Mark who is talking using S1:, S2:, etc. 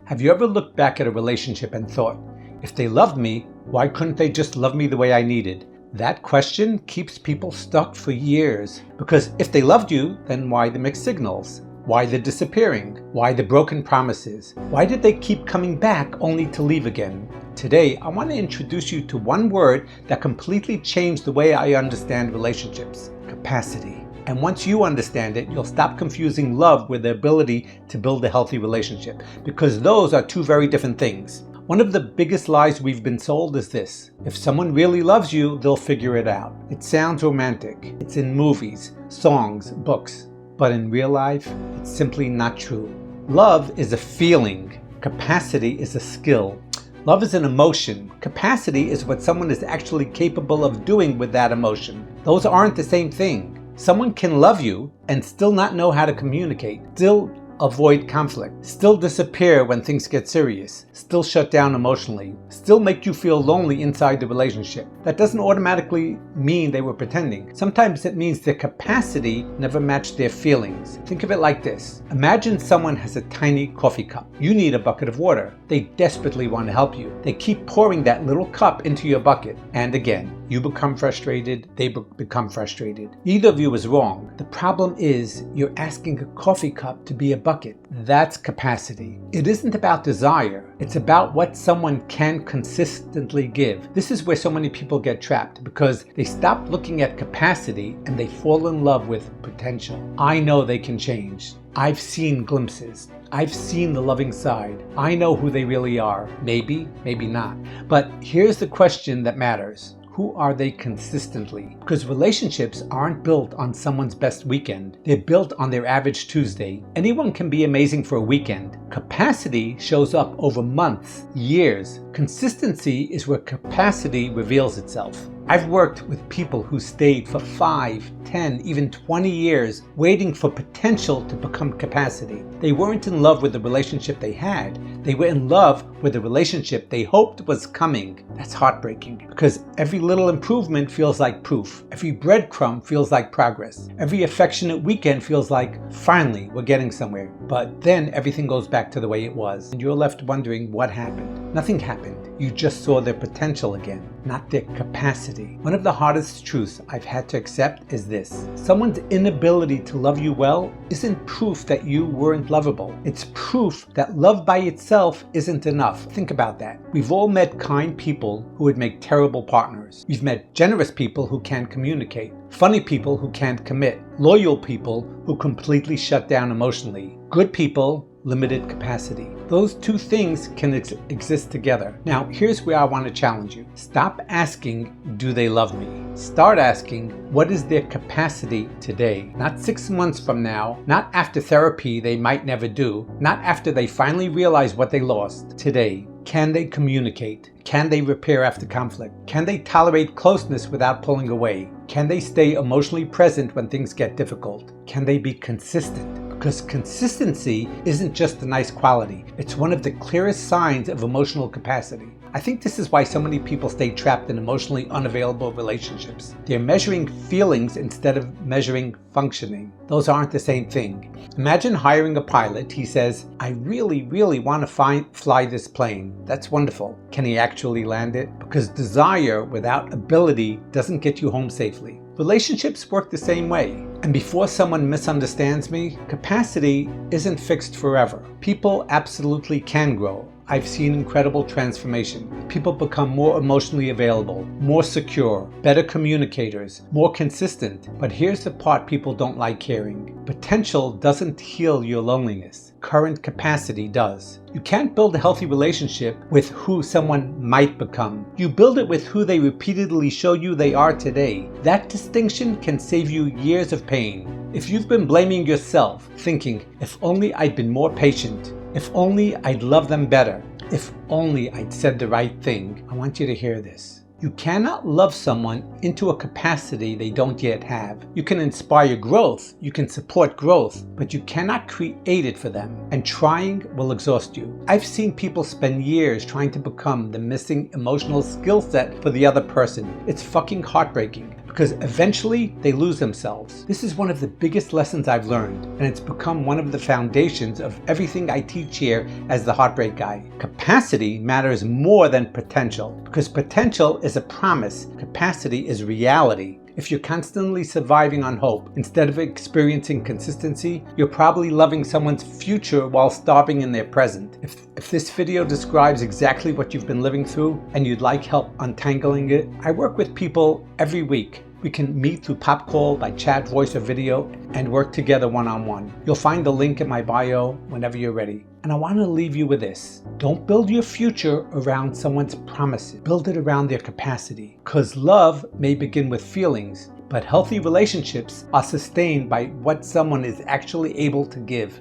S1: Have you ever looked back at a relationship and thought, if they loved me, why couldn't they just love me the way I needed? That question keeps people stuck for years. Because if they loved you, then why the mixed signals? Why the disappearing? Why the broken promises? Why did they keep coming back only to leave again? Today, I want to introduce you to one word that completely changed the way I understand relationships: capacity. And once you understand it, you'll stop confusing love with the ability to build a healthy relationship, because those are two very different things. One of the biggest lies we've been sold is this: if someone really loves you, they'll figure it out. It sounds romantic. It's in movies, songs, books. But in real life, it's simply not true. Love is a feeling. Capacity is a skill. Love is an emotion. Capacity is what someone is actually capable of doing with that emotion. Those aren't the same thing. Someone can love you and still not know how to communicate, still avoid conflict, still disappear when things get serious, still shut down emotionally, still make you feel lonely inside the relationship. That doesn't automatically mean they were pretending. Sometimes it means their capacity never matched their feelings. Think of it like this. Imagine someone has a tiny coffee cup. You need a bucket of water. They desperately want to help you. They keep pouring that little cup into your bucket. And again, you become frustrated, they become frustrated. Neither of you is wrong. The problem is you're asking a coffee cup to be a bucket. That's capacity. It isn't about desire. It's about what someone can consistently give. This is where so many people get trapped, because they stop looking at capacity and they fall in love with potential. I know they can change. I've seen glimpses. I've seen the loving side. I know who they really are. Maybe, maybe not. But here's the question that matters. Who are they consistently? Because relationships aren't built on someone's best weekend. They're built on their average Tuesday. Anyone can be amazing for a weekend. Capacity shows up over months, years. Consistency is where capacity reveals itself. I've worked with people who stayed for 5, 10, even 20 years waiting for potential to become capacity. They weren't in love with the relationship they had. They were in love with the relationship they hoped was coming. That's heartbreaking, because every little improvement feels like proof. Every breadcrumb feels like progress. Every affectionate weekend feels like, finally, we're getting somewhere. But then everything goes back to the way it was, and you're left wondering what happened. Nothing happened. You just saw their potential again, not their capacity. One of the hardest truths I've had to accept is this: someone's inability to love you well isn't proof that you weren't lovable. It's proof that love by itself isn't enough. Think about that. We've all met kind people who would make terrible partners. We've met generous people who can't communicate, funny people who can't commit, loyal people who completely shut down emotionally, good people, limited capacity. Those two things can exist together. Now, here's where I want to challenge you. Stop asking, do they love me? Start asking, what is their capacity today? Not 6 months from now, not after therapy they might never do, not after they finally realize what they lost. Today. Can they communicate? Can they repair after conflict? Can they tolerate closeness without pulling away? Can they stay emotionally present when things get difficult? Can they be consistent? Because consistency isn't just a nice quality. It's one of the clearest signs of emotional capacity. I think this is why so many people stay trapped in emotionally unavailable relationships. They're measuring feelings instead of measuring functioning. Those aren't the same thing. Imagine hiring a pilot. He says, I really want to fly this plane. That's wonderful. Can he actually land it? Because desire without ability doesn't get you home safely. Relationships work the same way. And before someone misunderstands me, capacity isn't fixed forever. People absolutely can grow. I've seen incredible transformation. People become more emotionally available, more secure, better communicators, more consistent. But here's the part people don't like hearing. Potential doesn't heal your loneliness. Current capacity does. You can't build a healthy relationship with who someone might become. You build it with who they repeatedly show you they are today. That distinction can save you years of pain. If you've been blaming yourself, thinking, if only I'd been more patient, if only I'd love them better, if only I'd said the right thing, I want you to hear this. You cannot love someone into a capacity they don't yet have. You can inspire growth, you can support growth, but you cannot create it for them. And trying will exhaust you. I've seen people spend years trying to become the missing emotional skill set for the other person. It's fucking heartbreaking. because eventually they lose themselves. This is one of the biggest lessons I've learned, and it's become one of the foundations of everything I teach here as the Heartbreak Guy. Capacity matters more than potential, because potential is a promise, capacity is reality. If you're constantly surviving on hope instead of experiencing consistency, you're probably loving someone's future while starving in their present. If this video describes exactly what you've been living through and you'd like help untangling it, I work with people every week. We can meet through pop call, by chat, voice, or video, and work together one-on-one. You'll find the link in my bio whenever you're ready. And I want to leave you with this. Don't build your future around someone's promises. Build it around their capacity. Because love may begin with feelings, but healthy relationships are sustained by what someone is actually able to give.